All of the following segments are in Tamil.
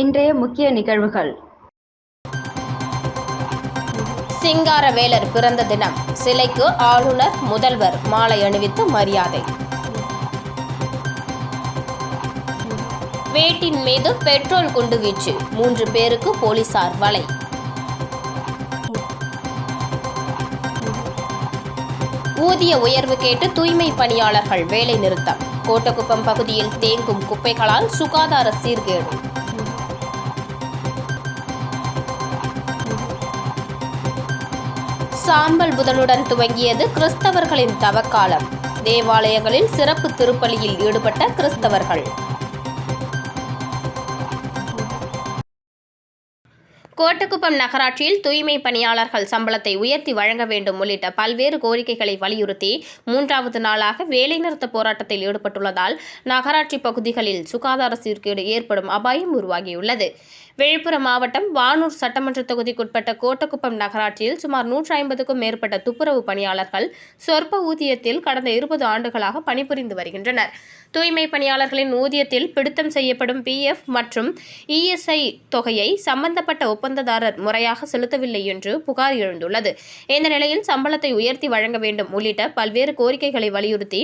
இன்றைய முக்கிய நிகழ்வுகள். சிங்காரவேலர் பிறந்த தினம். சிலைக்கு ஆளுநர், முதல்வர் மாலை அணிவித்து மரியாதை. வீட்டின் மீது பெட்ரோல் குண்டுவீச்சு, 3 பேருக்கு போலீசார் வலை. ஊதிய உயர்வு கேட்டு தூய்மை பணியாளர்கள் வேலை நிறுத்தம். கோட்டக்குப்பம் பகுதியில் தேங்கும் குப்பைகளால் சுகாதார சீர்கேடு. சாம்பல் புதனுடன் துவங்கியது கிறிஸ்தவர்களின் தவக்காலம். தேவாலயங்களில் சிறப்பு திருப்பலியில் ஈடுபட்ட கிறிஸ்தவர்கள். கோட்டக்குப்பம் நகராட்சியில் தூய்மை பணியாளர்கள் சம்பளத்தை உயர்த்தி வழங்க வேண்டும் உள்ளிட்ட பல்வேறு கோரிக்கைகளை வலியுறுத்தி 3வது நாளாக வேலைநிறுத்த போராட்டத்தில் ஈடுபட்டுள்ளதால் நகராட்சி பகுதிகளில் சுகாதார சீர்கேடு ஏற்படும் அபாயம் உருவாகியுள்ளது. விழுப்புரம் மாவட்டம் வானூர் சட்டமன்ற தொகுதிக்குட்பட்ட கோட்டக்குப்பம் நகராட்சியில் சுமார் 150க்கும் மேற்பட்ட துப்புரவு பணியாளர்கள் சொற்ப ஊதியத்தில் கடந்த 20 ஆண்டுகளாக பணிபுரிந்து வருகின்றனர். தூய்மை பணியாளர்களின் ஊதியத்தில் பிடித்தம் செய்யப்படும் PF மற்றும் ESI தொகையை சம்பந்தப்பட்ட ஒப்பந்ததாரர் முறையாக செலுத்தவில்லை என்று புகார் எழுந்துள்ளது. இந்த நிலையில் சம்பளத்தை உயர்த்தி வழங்க வேண்டும் உள்ளிட்ட பல்வேறு கோரிக்கைகளை வலியுறுத்தி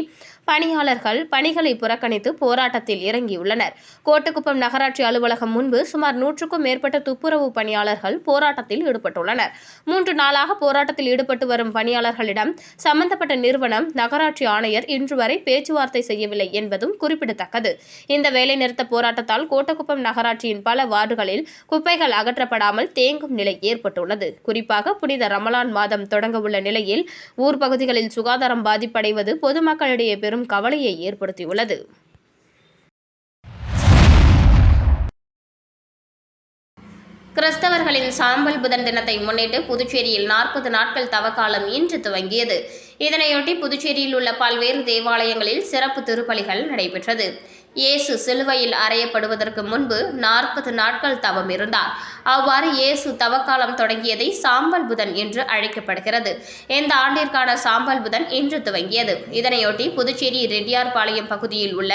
பணியாளர்கள் பணிகளை புறக்கணித்து போராட்டத்தில் இறங்கியுள்ளனர். கோட்டக்குப்பம் நகராட்சி அலுவலகம் முன்பு சுமார் 100க்கும் மேற்பட்ட துப்புரவு பணியாளர்கள் போராட்டத்தில் ஈடுபட்டுள்ளனர். 3 நாளாக போராட்டத்தில் ஈடுபட்டு வரும் பணியாளர்களிடம் சம்பந்தப்பட்ட நிறுவனம், நகராட்சி ஆணையர் இன்று வரை பேச்சுவார்த்தை செய்யவில்லை என்பதும் குறிப்பிடத்தக்கது. இந்த வேலைநிறுத்த போராட்டத்தால் கோட்டக்குப்பம் நகராட்சியின் பல வார்டுகளில் குப்பைகள் அகற்றப்படாமல் தேங்கும் நிலை ஏற்பட்டுள்ளது. குறிப்பாக புனித ரமலான் மாதம் தொடங்க உள்ள நிலையில் ஊர் பகுதிகளில் சுகாதாரம் பாதிப்படைவது பொதுமக்களிடையே பெரும் கவலையை ஏற்படுத்தியுள்ளது. கிறிஸ்தவர்களின் சாம்பல் புதன் தினத்தை முன்னிட்டு புதுச்சேரியில் 40 நாட்கள் தவக்காலம் இன்று துவங்கியது. இதனையொட்டி புதுச்சேரியில் உள்ள பல்வேறு தேவாலயங்களில் சிறப்பு திருப்பலிகள் நடைபெற்றது. இயேசு சிலுவையில் அறையப்படுவதற்கு முன்பு 40 நாட்கள் தவம் இருந்தார். அவ்வாறு இயேசு தவக்காலம் தொடங்கியதை சாம்பல் புதன் என்று அழைக்கப்படுகிறது. இந்த ஆண்டிற்கான சாம்பல் புதன் இன்று துவங்கியது. இதனையொட்டி புதுச்சேரி ரெட்டியார்பாளையம் பகுதியில் உள்ள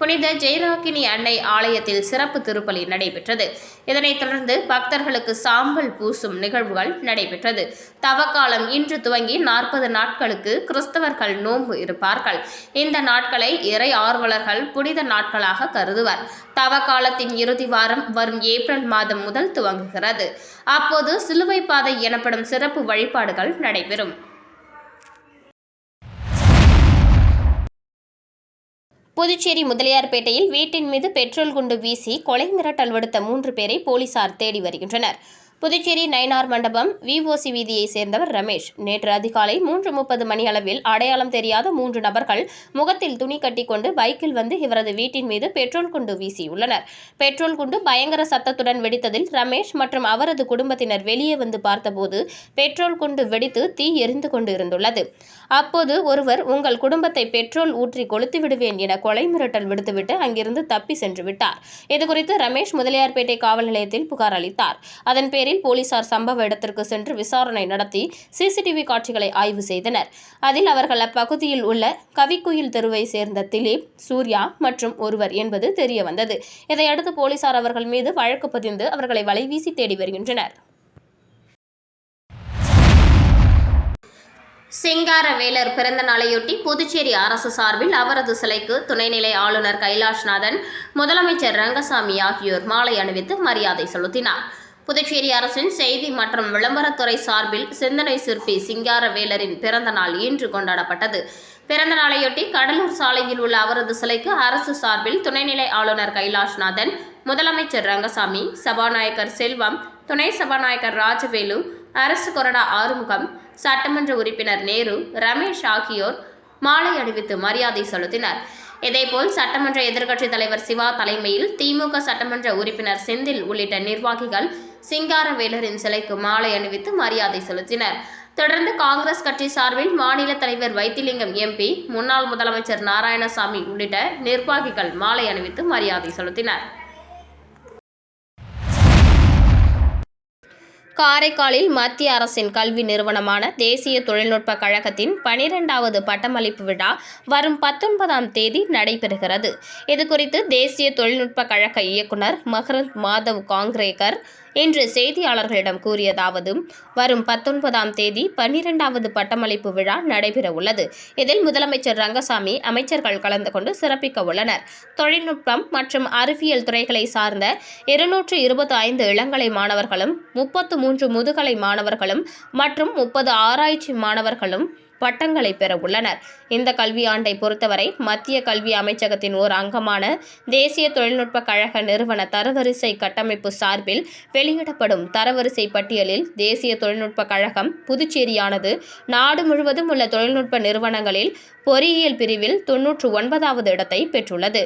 புனித ஜெயராக்கினி அன்னை ஆலயத்தில் சிறப்பு திருப்பலி நடைபெற்றது. இதனைத் தொடர்ந்து பக்தர்களுக்கு சாம்பல் பூசும் நிகழ்வுகள் நடைபெற்றது. தவக்காலம் இன்று துவங்கி 40 நாட்களுக்கு கிறிஸ்தவர்கள் நோன்பு இருப்பார்கள். இந்த நாட்களை இறை ஆர்வலர்கள் புனித நாட்களாக கருதுவர். தவக்காலத்தின் இறுதி வாரம் வரும் ஏப்ரல் மாதம் முதல் துவங்குகிறது. அப்போது சிலுவை பாதை எனப்படும் சிறப்பு வழிபாடுகள் நடைபெறும். புதுச்சேரி முதலியார்பேட்டையில் வீட்டின் மீது பெட்ரோல் குண்டு வீசி கொலை மிரட்டல் விடுத்த 3 பேரை போலீசார் தேடி வருகின்றனர். புதுச்சேரி நயினார் மண்டபம் VOC வீதியைச் சேர்ந்தவர் ரமேஷ். நேற்று அதிகாலை 3:30 மணியளவில் அடையாளம் தெரியாத 3 நபர்கள் முகத்தில் துணி கட்டிக்கொண்டு பைக்கில் வந்து இவரது வீட்டின் மீது பெட்ரோல் குண்டு வீசியுள்ளனர். பெட்ரோல் குண்டு பயங்கர சத்தத்துடன் வெடித்ததில் ரமேஷ் மற்றும் அவரது குடும்பத்தினர் வெளியே வந்து பார்த்தபோது பெட்ரோல் குண்டு வெடித்து தீ எரிந்து கொண்டு இருந்துள்ளது. அப்போது ஒருவர், உங்கள் குடும்பத்தை பெட்ரோல் ஊற்றி கொளுத்தி விடுவேன் என கொலை மிரட்டல் விடுத்துவிட்டு அங்கிருந்து தப்பி சென்று விட்டார். இதுகுறித்து ரமேஷ் முதலியார்பேட்டை காவல் நிலையத்தில் புகார் அளித்தார். அதன் பேரில் போலீசார் சம்பவ இடத்திற்கு சென்று விசாரணை நடத்தி CCTV காட்சிகளை ஆய்வு செய்தனர். அதில் அவர்கள் அப்பகுதியில் உள்ள கவிக்குயில் தெருவை சேர்ந்த திலீப், சூர்யா மற்றும் ஒருவர் என்பது தெரியவந்தது. இதையடுத்து போலீசார் அவர்கள் மீது வழக்கு பதிந்து அவர்களை வலைவீசி தேடி வருகின்றனர். சிங்காரவேலர் பிறந்த நாளையொட்டி புதுச்சேரி அரசு சார்பில் அவரது சிலைக்கு துணைநிலை ஆளுநர் கைலாஷ்நாதன், முதலமைச்சர் ரங்கசாமி ஆகியோர் மாலை அணிவித்து மரியாதை செலுத்தினார். புதுச்சேரி அரசின் செய்தி மற்றும் விளம்பரத்துறை சார்பில் சிந்தனை சிற்பி சிங்காரவேலரின் பிறந்த நாள் இன்று கொண்டாடப்பட்டது. பிறந்த நாளையொட்டி கடலூர் சாலையில் உள்ள அவரது சிலைக்கு அரசு சார்பில் துணைநிலை ஆளுநர் கைலாஷ்நாதன், முதலமைச்சர் ரங்கசாமி, சபாநாயகர் செல்வம், துணை சபாநாயகர் ராஜவேலு, அரசு கொறடா ஆறுமுகம், சட்டமன்ற உறுப்பினர் நேரு, ரமேஷ் ஆகியோர் மாலை அணிவித்து மரியாதை செலுத்தினர். இதேபோல் சட்டமன்ற எதிர்க்கட்சித் தலைவர் சிவா தலைமையில் திமுக சட்டமன்ற உறுப்பினர் செந்தில் உள்ளிட்ட நிர்வாகிகள் சிங்காரவேலரின் சிலைக்கு மாலை அணிவித்து மரியாதை செலுத்தினர். தொடர்ந்து காங்கிரஸ் கட்சி சார்பில் மாநில தலைவர் வைத்திலிங்கம் MP, முன்னாள் முதலமைச்சர் நாராயணசாமி உள்ளிட்ட நிர்வாகிகள் மாலை அணிவித்து மரியாதை செலுத்தினர். காரைக்காலில் மத்திய அரசின் கல்வி நிறுவனமான தேசிய தொழில்நுட்ப கழகத்தின் 12வது பட்டமளிப்பு விழா வரும் 19ஆம் தேதி நடைபெறுகிறது. இதுகுறித்து தேசிய தொழில்நுட்ப கழக இயக்குநர் மகரந்த் மாதவ் காங்க்ரேகர் இன்று செய்தியாளர்களிடம் கூறியதாவது, வரும் 19ஆம் தேதி 12வது பட்டமளிப்பு விழா நடைபெறவுள்ளது. இதில் முதலமைச்சர் ரங்கசாமி, அமைச்சர்கள் கலந்து கொண்டு சிறப்பிக்க உள்ளனர். தொழில்நுட்பம் மற்றும் அறிவியல் துறைகளை சார்ந்த 225 இளங்கலை மாணவர்களும், 33 முதுகலை மாணவர்களும் மற்றும் 30 ஆராய்ச்சி மாணவர்களும் பட்டங்களை பெற உள்ளனர். இந்த கல்வியாண்டை பொறுத்தவரை மத்திய கல்வி அமைச்சகத்தின் ஓர் அங்கமான தேசிய தொழில்நுட்ப கழக நிறுவன தரவரிசை கட்டமைப்பு சார்பில் வெளியிடப்படும் தரவரிசை பட்டியலில் தேசிய தொழில்நுட்ப கழகம் புதுச்சேரியானது நாடு முழுவதும் உள்ள தொழில்நுட்ப நிறுவனங்களில் பொறியியல் பிரிவில் 99வது இடத்தை பெற்றுள்ளது.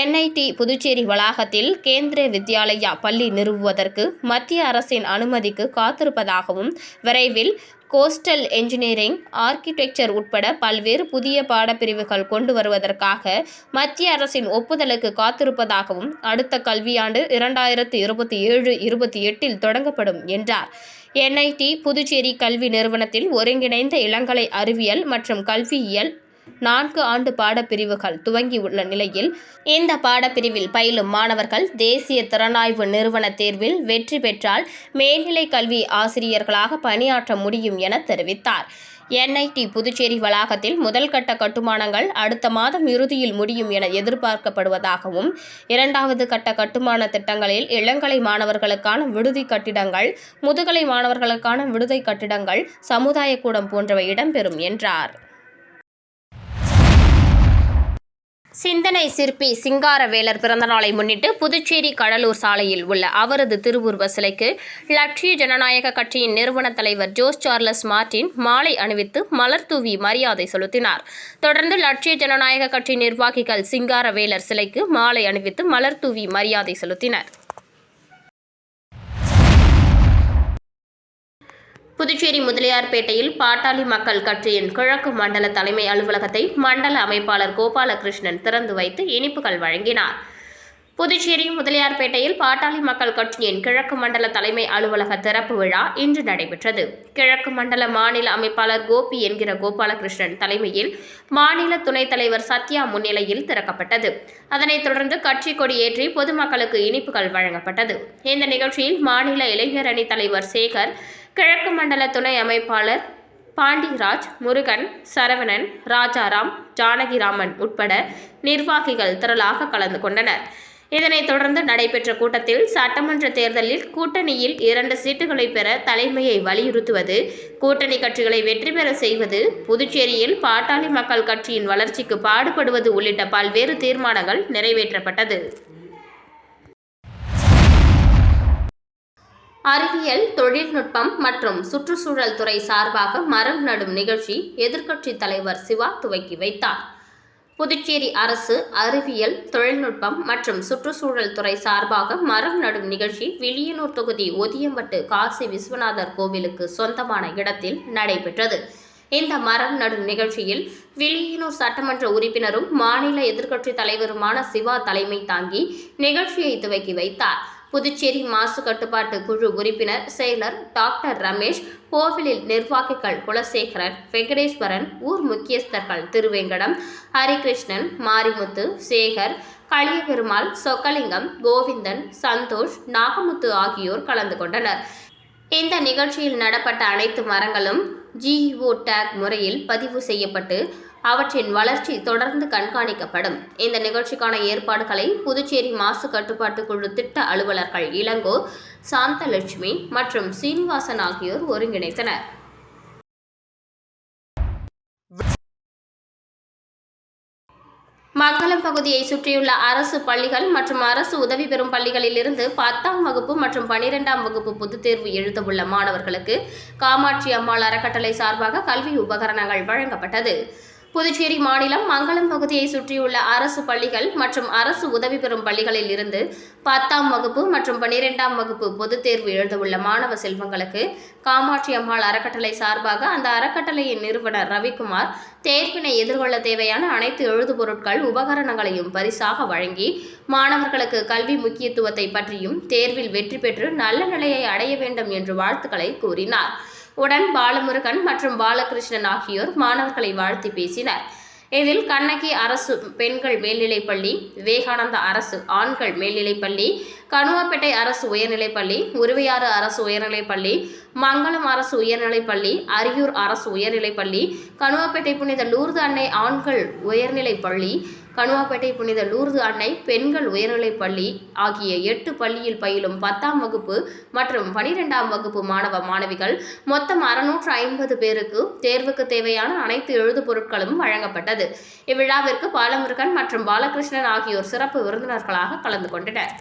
NIT புதுச்சேரி வளாகத்தில் கேந்திரிய வித்யாலயா பள்ளி நிறுவுவதற்கு மத்திய அரசின் அனுமதிக்கு காத்திருப்பதாகவும், விரைவில் கோஸ்டல் என்ஜினியரிங், ஆர்க்கிடெக்சர் உட்பட பல்வேறு புதிய பாடப்பிரிவுகள் கொண்டு வருவதற்காக மத்திய அரசின் ஒப்புதலுக்கு காத்திருப்பதாகவும், அடுத்த கல்வியாண்டு 2027-28 தொடங்கப்படும் என்றார். NIT புதுச்சேரி கல்வி நிறுவனத்தில் ஒருங்கிணைந்த இளங்கலை அறிவியல் மற்றும் கல்வியியல் 4 ஆண்டு பாடப்பிரிவுகள் துவங்கியுள்ள நிலையில், இந்த பாடப்பிரிவில் பயிலும் மாணவர்கள் தேசிய திறனாய்வு நிறுவன தேர்வில் வெற்றி பெற்றால் மேல்நிலை கல்வி ஆசிரியர்களாக பணியாற்ற முடியும் என தெரிவித்தார். NIT புதுச்சேரி வளாகத்தில் முதல் கட்ட கட்டுமானங்கள் அடுத்த மாதம் இறுதியில் முடியும் என எதிர்பார்க்கப்படுவதாகவும், 2வது கட்ட கட்டுமான திட்டங்களில் இளங்கலை மாணவர்களுக்கான விடுதி கட்டிடங்கள், முதுகலை மாணவர்களுக்கான விடுதி கட்டிடங்கள், சமுதாய கூடம் போன்றவை இடம்பெறும் என்றார். சிந்தனை சிற்பி சிங்காரவேலர் பிறந்தநாளை முன்னிட்டு புதுச்சேரி கடலூர் சாலையில் உள்ள அவரது திருவுருவ சிலைக்கு லட்சிய ஜனநாயக கட்சியின் நிறுவன தலைவர் ஜோஸ் சார்லஸ் மார்டின் மாலை அணிவித்து மலர் தூவி மரியாதை செலுத்தினார். தொடர்ந்து லட்சிய ஜனநாயக கட்சி நிர்வாகிகள் சிங்காரவேலர் சிலைக்கு மாலை அணிவித்து மலர் தூவி மரியாதை செலுத்தினர். புதுச்சேரி முதலியார்பேட்டையில் பாட்டாளி மக்கள் கட்சியின் கிழக்கு மண்டல தலைமை அலுவலகத்தை மண்டல அமைப்பாளர் கோபாலகிருஷ்ணன் திறந்து வைத்து இனிப்புகள் வழங்கினார். புதுச்சேரி முதலியார்பேட்டையில் பாட்டாளி மக்கள் கட்சியின் கிழக்கு மண்டல தலைமை அலுவலக திறப்பு விழா இன்று நடைபெற்றது. கிழக்கு மண்டல மாநில அமைப்பாளர் கோபி என்கிற கோபாலகிருஷ்ணன் தலைமையில் மாநில துணைத் தலைவர் சத்யா முன்னிலையில் திறக்கப்பட்டது. அதனைத் தொடர்ந்து கட்சி கொடி ஏற்றி பொதுமக்களுக்கு இனிப்புகள் வழங்கப்பட்டது. இந்த நிகழ்ச்சியில் மாநில இளைஞர் அணி தலைவர் சேகர், கிழக்கு மண்டல துணை அமைப்பாளர் பாண்டிராஜ், முருகன், சரவணன், ராஜாராம், ஜானகிராமன் உட்பட நிர்வாகிகள் திரளாக கலந்து கொண்டனர். இதனைத் தொடர்ந்து நடைபெற்ற கூட்டத்தில் சட்டமன்ற தேர்தலில் கூட்டணியில் 2 சீட்டுகளை பெற தலைமையை வலியுறுத்துவது, கூட்டணி கட்சிகளை வெற்றி பெற செய்வது, புதுச்சேரியில் பாட்டாளி மக்கள் கட்சியின் வளர்ச்சிக்கு பாடுபடுவது உள்ளிட்ட பல்வேறு தீர்மானங்கள் நிறைவேற்றப்பட்டது. அறிவியல், தொழில்நுட்பம் மற்றும் சுற்றுச்சூழல் துறை சார்பாக மரம் நடும் நிகழ்ச்சி எதிர்க்கட்சித் தலைவர் சிவா துவக்கி வைத்தார். புதுச்சேரி அரசு அறிவியல், தொழில்நுட்பம் மற்றும் சுற்றுச்சூழல் துறை சார்பாக மரம் நடும் நிகழ்ச்சி வில்லியனூர் தொகுதி ஒதியம்பட்டு காசி விஸ்வநாதர் கோவிலுக்கு சொந்தமான இடத்தில் நடைபெற்றது. இந்த மரம் நடும் நிகழ்ச்சியில் வில்லியனூர் சட்டமன்ற உறுப்பினரும் மாநில எதிர்க்கட்சித் தலைவருமான சிவா தலைமை தாங்கி நிகழ்ச்சியை துவக்கி வைத்தார். புதுச்சேரி மாசு கட்டுப்பாட்டு குழு உறுப்பினர் செயலர் டாக்டர் ரமேஷ், கோவிலில் நிர்வாகிகள் குலசேகரன், வெங்கடேஸ்வரன், ஊர் முக்கியஸ்தர்கள் திருவேங்கடம், ஹரிகிருஷ்ணன், மாரிமுத்து, சேகர், களியபெருமாள், சொக்கலிங்கம், கோவிந்தன், சந்தோஷ், நாகமுத்து ஆகியோர் கலந்து கொண்டனர். இந்த நிகழ்ச்சியில் நடப்பட்ட அனைத்து மரங்களும் GEO டேக் முறையில் பதிவு செய்யப்பட்டு அவற்றின் வளர்ச்சி தொடர்ந்து கண்காணிக்கப்படும். இந்த நிகழ்ச்சிக்கான ஏற்பாடுகளை புதுச்சேரி மாசு கட்டுப்பாட்டு குழு திட்ட அலுவலர்கள் இளங்கோ, சாந்தலட்சுமி மற்றும் சீனிவாசன் ஆகியோர் ஒருங்கிணைத்தனர். மங்கலம் பகுதியை சுற்றியுள்ள அரசு பள்ளிகள் மற்றும் அரசு உதவி பெறும் பள்ளிகளில் இருந்து 10ஆம் வகுப்பு மற்றும் 12ஆம் வகுப்பு பொதுத் தேர்வு எழுதவுள்ள மாணவர்களுக்கு காமாட்சி அம்மாள் அறக்கட்டளை சார்பாக கல்வி உபகரணங்கள் வழங்கப்பட்டது. புதுச்சேரி மாநிலம் மங்களம் பகுதியை சுற்றியுள்ள அரசு பள்ளிகள் மற்றும் அரசு உதவி பெறும் பள்ளிகளில் இருந்து 10ஆம் வகுப்பு மற்றும் 12ஆம் வகுப்பு பொதுத் தேர்வு எழுதவுள்ள மாணவ செல்வங்களுக்கு காமாட்சி அம்மாள் அறக்கட்டளை சார்பாக அந்த அறக்கட்டளையின் நிறுவனர் ரவிக்குமார் தேர்வினை எதிர்கொள்ள தேவையான அனைத்து எழுதுபொருட்கள் உபகரணங்களையும் பரிசாக வழங்கி மாணவர்களுக்கு கல்வி முக்கியத்துவத்தை பற்றியும் தேர்வில் வெற்றி பெற்று நல்ல நிலையை அடைய வேண்டும் என்று வாழ்த்துக்களை கூறினார். உடன் பாலமுருகன் மற்றும் பாலகிருஷ்ணன் ஆகியோர் மாணவர்களை வாழ்த்தி பேசினர். இதில் கண்ணகி அரசு பெண்கள் மேல்நிலைப்பள்ளி, விவேகானந்தா அரசு ஆண்கள் மேல்நிலைப்பள்ளி, கணுவாப்பேட்டை அரசு உயர்நிலைப்பள்ளி, உருவையாறு அரசு உயர்நிலைப்பள்ளி, மங்களம் அரசு உயர்நிலைப்பள்ளி, அரியூர் அரசு உயர்நிலைப்பள்ளி, கணுவாப்பேட்டை புனித லூர்து அன்னை ஆண்கள் உயர்நிலைப்பள்ளி, கணுவாப்பேட்டை புனித லூர்து அன்னை பெண்கள் உயர்நிலைப்பள்ளி ஆகிய 8 பள்ளியில் பயிலும் 10ஆம் வகுப்பு மற்றும் 12ஆம் வகுப்பு மாணவ மாணவிகள் மொத்தம் 650 பேருக்கு தேர்வுக்கு தேவையான அனைத்து எழுது பொருட்களும் வழங்கப்பட்டது. இவ்விழாவிற்கு பாலமுருகன் மற்றும் பாலகிருஷ்ணன் ஆகியோர் சிறப்பு விருந்தினர்களாக கலந்து கொண்டனர்.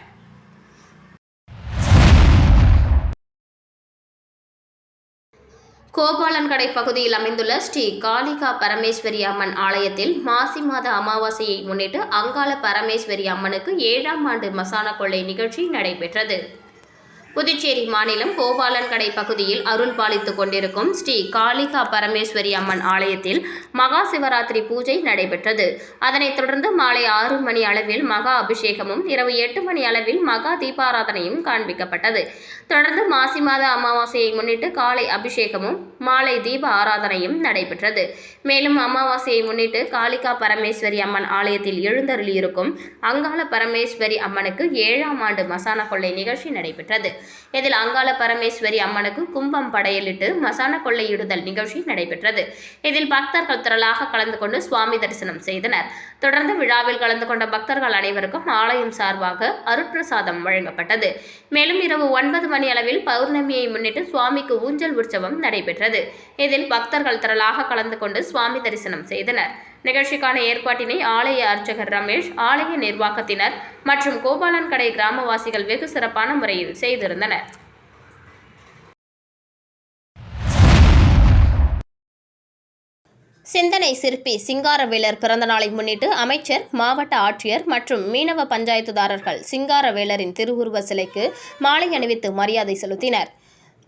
கோபாலன்கடை பகுதியில் அமைந்துள்ள ஸ்ரீ காளிகா பரமேஸ்வரி அம்மன் ஆலயத்தில் மாசி மாத அமாவாசையை முன்னிட்டு அங்காள பரமேஸ்வரி அம்மனுக்கு 7ஆம் ஆண்டு மசான கொள்ளை நிகழ்ச்சி நடைபெற்றது. புதுச்சேரி மாநிலம் கோபாலன்கடை பகுதியில் அருள் பாலித்துக் கொண்டிருக்கும் ஸ்ரீ காளிகா பரமேஸ்வரி அம்மன் ஆலயத்தில் மகா சிவராத்திரி பூஜை நடைபெற்றது. அதனைத் தொடர்ந்து மாலை 6 மணி அளவில் மகா அபிஷேகமும் இரவு 8 மணி அளவில் மகா தீபாராதனையும் காண்பிக்கப்பட்டது. தொடர்ந்து மாசி மாத அமாவாசையை முன்னிட்டு காலை அபிஷேகமும் மாலை தீப ஆராதனையும் நடைபெற்றது. மேலும் அமாவாசையை முன்னிட்டு காளிகா பரமேஸ்வரி அம்மன் ஆலயத்தில் எழுந்தருளியிருக்கும் அங்காள பரமேஸ்வரி அம்மனுக்கு 7ஆம் ஆண்டு மசான கொள்ளை நிகழ்ச்சி நடைபெற்றது. இதில் அங்காள பரமேஸ்வரி அம்மனுக்கு கும்பம் படையலிட்டு மசான கொள்ளையிடுதல் நிகழ்ச்சி நடைபெற்றது. இதில் பக்தர்கள் திரளாக கலந்து கொண்டு சுவாமி தரிசனம் செய்தனர். தொடர்ந்து விழாவில் கலந்து கொண்ட பக்தர்கள் அனைவருக்கும் ஆலயம் சார்பாக அருட்பிரசாதம் வழங்கப்பட்டது. மேலும் இரவு 9 மணி அளவில் பௌர்ணமியை முன்னிட்டு சுவாமிக்கு ஊஞ்சல் உற்சவம் நடைபெற்றது. இதில் பக்தர்கள் திரளாக கலந்து கொண்டு சுவாமி தரிசனம் செய்தனர். நிகழ்ச்சிக்கான ஏற்பாட்டினை ஆலய அர்ச்சகர் ரமேஷ், ஆலய நிர்வாகத்தினர் மற்றும் கோபாலன்கடை கிராமவாசிகள் வெகு சிறப்பான முறையில் செய்திருந்தனர். சிந்தனை சிற்பி சிங்காரவேலர் பிறந்தநாளை முன்னிட்டு அமைச்சர், மாவட்ட ஆட்சியர் மற்றும் மீனவ பஞ்சாயத்துதாரர்கள் சிங்காரவேலரின் திருவுருவ சிலைக்கு மாலை அணிவித்து மரியாதை செலுத்தினர்.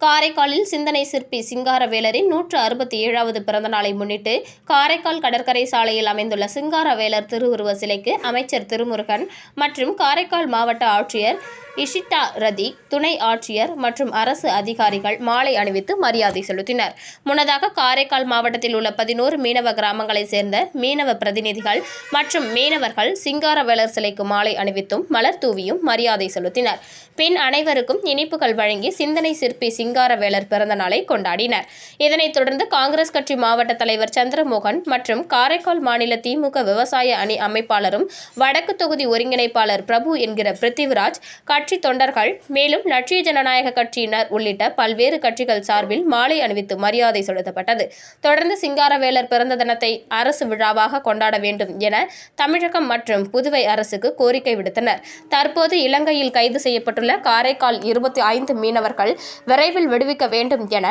காரைக்காலில் சிந்தனை சிற்பி சிங்காரவேலரின் 167வது பிறந்தநாளை முன்னிட்டு காரைக்கால் கடற்கரை சாலையில் அமைந்துள்ள சிங்காரவேலர் திருவுருவ சிலைக்கு அமைச்சர் திருமுருகன் மற்றும் காரைக்கால் மாவட்ட ஆட்சியர் இஷிட்டா ரதி, துணை ஆட்சியர் மற்றும் அரசு அதிகாரிகள் மாலை அணிவித்து மரியாதை செலுத்தினர். முன்னதாக காரைக்கால் மாவட்டத்தில் உள்ள 11 மீனவ கிராமங்களைச் சேர்ந்த மீனவ பிரதிநிதிகள் மற்றும் மீனவர்கள் சிங்காரவேலர் சிலைக்கு மாலை அணிவித்தும் மலர் தூவியும் மரியாதை செலுத்தினர். பின் அனைவருக்கும் இனிப்புகள் வழங்கி சிந்தனை சிற்பி சிங்காரவேலர் பிறந்த நாளை கொண்டாடினர். இதனைத் தொடர்ந்து காங்கிரஸ் கட்சி மாவட்ட தலைவர் சந்திரமோகன் மற்றும் காரைக்கால் மாநில திமுக விவசாய அணி அமைப்பாளரும் வடக்கு தொகுதி ஒருங்கிணைப்பாளர் பிரபு என்கிற பிருத்திவிராஜ், கட்சி தொண்டர்கள், மேலும் லட்சிய ஜனநாயக கட்சியினர் உள்ளிட்ட பல்வேறு கட்சிகள் சார்பில் மாலை அணிவித்து மரியாதை செலுத்தப்பட்டது. தொடர்ந்து சிங்காரவேலர் பிறந்த தினத்தை அரசு விழாவாக கொண்டாட வேண்டும் என தமிழகம் மற்றும் புதுவை அரசுக்கு கோரிக்கை விடுத்தனர். தற்போது இலங்கையில் கைது செய்யப்பட்டுள்ள காரைக்கால் 25 மீனவர்கள் விரைவில் விடுவிக்க வேண்டும் என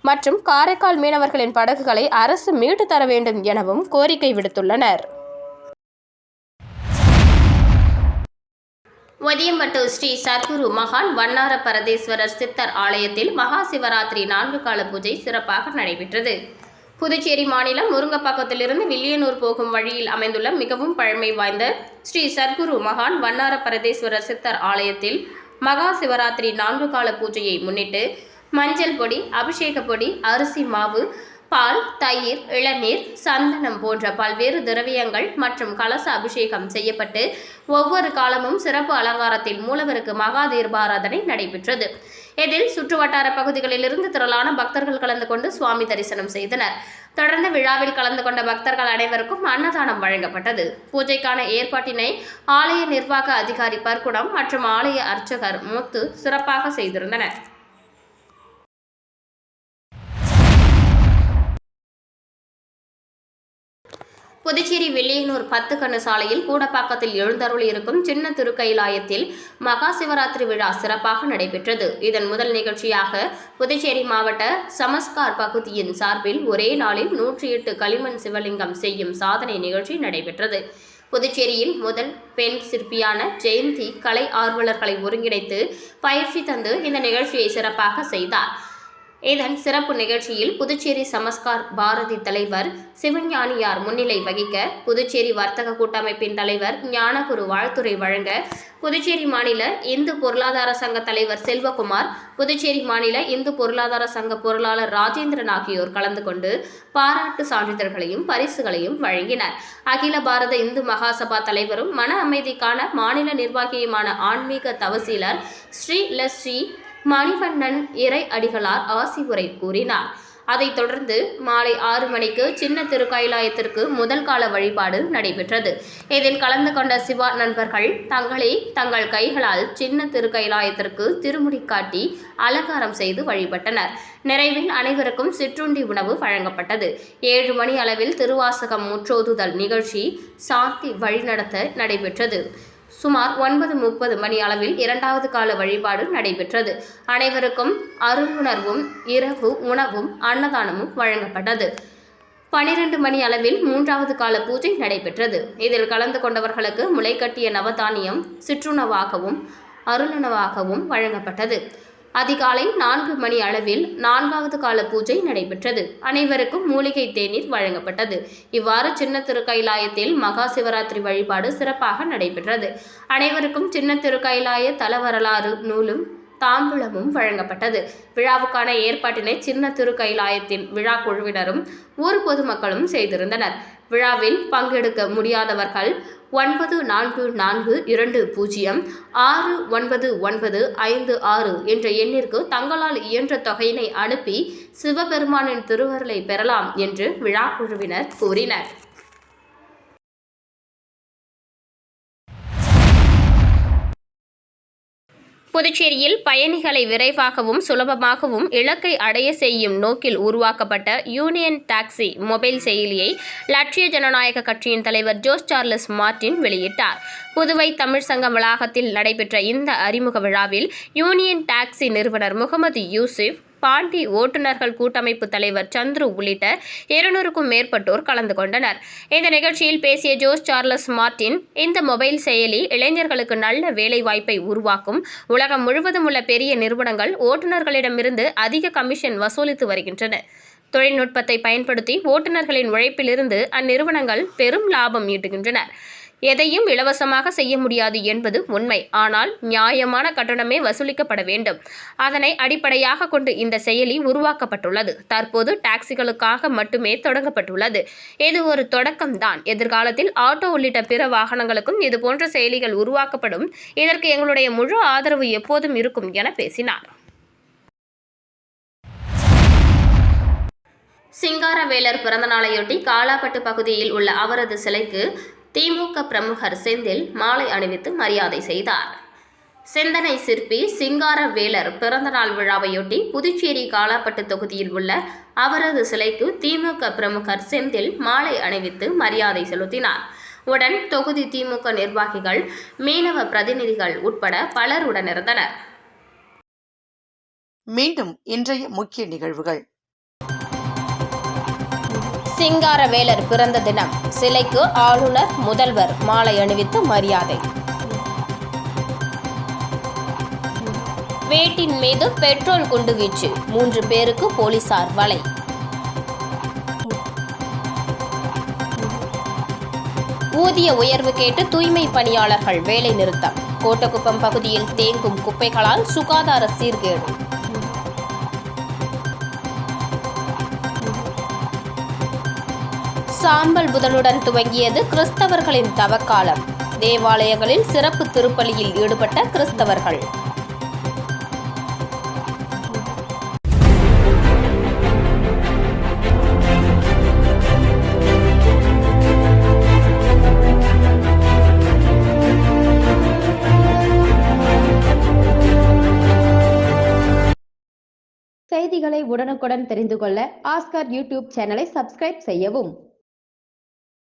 மற்றும் காரைக்கால் மீனவர்களின் படகுகளை அரசு மீட்டு தர வேண்டும் எனவும் கோரிக்கை விடுத்துள்ளனர். ஒதியம்பட்டு ஸ்ரீ சர்க்குரு மகான் வண்ணார பரதேஸ்வரர் சித்தர் ஆலயத்தில் மகா சிவராத்திரி 4 கால பூஜை சிறப்பாக நடைபெற்றது. புதுச்சேரி மாநிலம் முருங்கப்பாக்கத்திலிருந்து வில்லியனூர் போகும் வழியில் அமைந்துள்ள மிகவும் பழமை வாய்ந்த ஸ்ரீ சர்க்குரு மகான் வண்ணார பரதேஸ்வரர் சித்தர் ஆலயத்தில் மகா சிவராத்திரி 4 கால பூஜையை முன்னிட்டு மஞ்சள் பொடி, அபிஷேக பொடி, அரிசி மாவு, பால், தயிர், இளநீர், சந்தனம் போன்ற பல்வேறு திரவியங்கள் மற்றும் கலச அபிஷேகம் செய்யப்பட்டு ஒவ்வொரு காலமும் சிறப்பு அலங்காரத்தில் மூலவருக்கு மகா தீபாராதனை நடைபெற்றது. இதில் சுற்றுவட்டார பகுதிகளிலிருந்து திரளான பக்தர்கள் கலந்து கொண்டு சுவாமி தரிசனம் செய்தனர். தொடர்ந்து விழாவில் கலந்து கொண்ட பக்தர்கள் அனைவருக்கும் அன்னதானம் வழங்கப்பட்டது. பூஜைக்கான ஏற்பாட்டினை ஆலய நிர்வாக அதிகாரி பர்குணம் மற்றும் ஆலய அர்ச்சகர் முத்து சிறப்பாக செய்திருந்தனர். புதுச்சேரி வில்லியனூர் 10 கண்ணு சாலையில் கூடப்பாக்கத்தில் எழுந்தருளி இருக்கும் சின்ன திருக்கைலாயத்தில் மகா சிவராத்திரி விழா சிறப்பாக நடைபெற்றது. இதன் முதல் நிகழ்ச்சியாக புதுச்சேரி மாவட்ட சமஸ்கார் பகுதியின் சார்பில் ஒரே நாளில் 108 களிமண் சிவலிங்கம் செய்யும் சாதனை நிகழ்ச்சி நடைபெற்றது. புதுச்சேரியில் முதல் பெண் சிற்பியான ஜெயந்தி கலை ஆர்வலர்களை ஒருங்கிணைத்து பயிற்சி தந்து இந்த நிகழ்ச்சியை சிறப்பாக செய்தார். இதன் சிறப்பு நிகழ்ச்சியில் புதுச்சேரி சமஸ்கார் பாரதி தலைவர் சிவஞானியார் முன்னிலை வகிக்க, புதுச்சேரி வர்த்தக கூட்டமைப்பின் தலைவர் ஞானகுரு வாழ்த்துரை வழங்க, புதுச்சேரி மாநில இந்து பொருளாதார சங்க தலைவர் செல்வகுமார், புதுச்சேரி மாநில இந்து பொருளாதார சங்க பொருளாளர் ராஜேந்திரன் ஆகியோர் கலந்து கொண்டு பாராட்டு சான்றிதழ்களையும் பரிசுகளையும் வழங்கினர். அகில பாரத இந்து மகாசபா தலைவரும் மன அமைதிக்கான மாநில நிர்வாகியுமான ஆன்மீக தவசீலர் ஸ்ரீ மணிவண்ணன் இறை அடிகளார் ஆசி உரை கூறினார். அதைத் தொடர்ந்து மாலை 6 மணிக்கு சின்ன திருக்கைலாயத்திற்கு முதல் கால வழிபாடு நடைபெற்றது. இதில் கலந்து கொண்ட சிவா நண்பர்கள் தங்கள் கைகளால் சின்ன திருக்கைலாயத்திற்கு திருமுடி காட்டி அலங்காரம் செய்து வழிபட்டனர். நிறைவில் அனைவருக்கும் சிற்றுண்டி உணவு வழங்கப்பட்டது. 7 மணி அளவில் திருவாசகம் முற்றோதுதல் நிகழ்ச்சி சாந்தி வழிநடத்த நடைபெற்றது. சுமார் 9:30 மணி அளவில் 2வது கால வழிபாடு நடைபெற்றது. அனைவருக்கும் அருளுணர்வும் இரவு உணவும் அன்னதானமும் வழங்கப்பட்டது. 12 மணி அளவில் 3வது கால பூஜை நடைபெற்றது. இதில் கலந்து கொண்டவர்களுக்கு முளைக்கட்டிய நவதானியம் சிற்றுணவாகவும் அருளுணவாகவும் வழங்கப்பட்டது. அதிகாலை 4 மணி அளவில் 4வது கால பூஜை நடைபெற்றது. அனைவருக்கும் மூலிகை தேநீர் வழங்கப்பட்டது. இவ்வாறு சின்ன திருக்கைலாயத்தில் மகா சிவராத்திரி வழிபாடு சிறப்பாக நடைபெற்றது. அனைவருக்கும் சின்ன திருக்கைலாய தலவரலாறு நூலும் தாம்பூலமும் வழங்கப்பட்டது. விழாவுக்கான ஏற்பாட்டினை சின்ன திருக்கைலாயத்தின் விழா குழுவினரும் ஊர் பொதுமக்களும் செய்திருந்தனர். விழாவில் பங்கெடுக்க முடியாதவர்கள் 94206996 என்ற எண்ணிற்கு தங்களால் இயன்ற தொகையினை அனுப்பி சிவபெருமானின் திருவருளை பெறலாம் என்று விழா குழுவினர் கூறினர். புதுச்சேரியில் பயணிகளை விரைவாகவும் சுலபமாகவும் இலக்கை அடைய செய்யும் நோக்கில் உருவாக்கப்பட்ட யூனியன் டாக்ஸி மொபைல் செயலியை லட்சிய ஜனநாயக கட்சியின் தலைவர் ஜோஸ் சார்லஸ் மார்டின் வெளியிட்டார். புதுவை தமிழ் சங்கம் வளாகத்தில் நடைபெற்ற இந்த அறிமுக விழாவில் யூனியன் டாக்ஸி நிறுவனர் முகமது யூசுப், பாண்டி ஓட்டுநர்கள் கூட்டமைப்பு தலைவர் சந்துரு உள்ளிட்ட 200க்கும் மேற்பட்டோர் கலந்து கொண்டனர். இந்த நிகழ்ச்சியில் பேசிய ஜோஸ் சார்லஸ் மார்டின், இந்த மொபைல் செயலி இளைஞர்களுக்கு நல்ல வேலை வாய்ப்பை உருவாக்கும். உலகம் முழுவதும் உள்ள பெரிய நிறுவனங்கள் ஓட்டுநர்களிடமிருந்து அதிக கமிஷன் வசூலித்து வருகின்றன. தொழில்நுட்பத்தை பயன்படுத்தி ஓட்டுநர்களின் உழைப்பிலிருந்து அந்நிறுவனங்கள் பெரும் லாபம் ஈட்டுகின்றனர். எதையும் இலவசமாக செய்ய முடியாது என்பது உண்மை. ஆனால் நியாயமான கட்டணமே வசூலிக்கப்பட வேண்டும். அதனை அடிப்படையாக கொண்டு இந்த செயலி உருவாக்கப்பட்டுள்ளது. தற்போது டாக்ஸிகளுக்காக மட்டுமே தொடங்கப்பட்டுள்ளது. இது ஒரு தொடக்கம்தான். எதிர்காலத்தில் ஆட்டோ உள்ளிட்ட பிற வாகனங்களுக்கும் இதுபோன்ற செயலிகள் உருவாக்கப்படும். இதற்கு எங்களுடைய முழு ஆதரவு எப்போதும் இருக்கும் என பேசினார். சிங்காரவேலர் பிறந்தநாளையொட்டி காலாப்பட்டு பகுதியில் உள்ள அவரது சிலைக்கு திமுக பிரமுகர் செந்தில் மாலை அணிவித்து மரியாதை செய்தார். சிந்தனை சிற்பி சிங்காரவேலர் பிறந்தநாள் விழாவையொட்டி புதுச்சேரி காலாப்பட்டு தொகுதியில் உள்ள அவரது சிலைக்கு திமுக பிரமுகர் செந்தில் மாலை அணிவித்து மரியாதை செலுத்தினார். உடன் தொகுதி திமுக நிர்வாகிகள், மீனவ பிரதிநிதிகள் உட்பட பலர் உடனிருந்தனர். மீண்டும் இன்றைய முக்கிய நிகழ்வுகள். சிங்காரவேலர் பிறந்த தினம். சிலைக்கு ஆளுநர், முதல்வர் மாலை அணிவித்து மரியாதை. வீட்டின் மீது பெட்ரோல் குண்டுவீச்சு, 3 பேருக்கு போலீசார் வலை. ஊதிய உயர்வு கேட்டு தூய்மை பணியாளர்கள் வேலை நிறுத்தம். கோட்டக்குப்பம் பகுதியில் தேங்கும் குப்பைகளால் சுகாதார சீர்கேடு. சாம்பல் புதனுடன் துவங்கியது கிறிஸ்தவர்களின் தவக்காலம். தேவாலயங்களில் சிறப்பு திருப்பலியில் ஈடுபட்ட கிறிஸ்தவர்கள். செய்திகளை உடனுக்குடன் தெரிந்து கொள்ள ஆஸ்கார் யூடியூப் சேனலை சப்ஸ்கிரைப் செய்யவும்.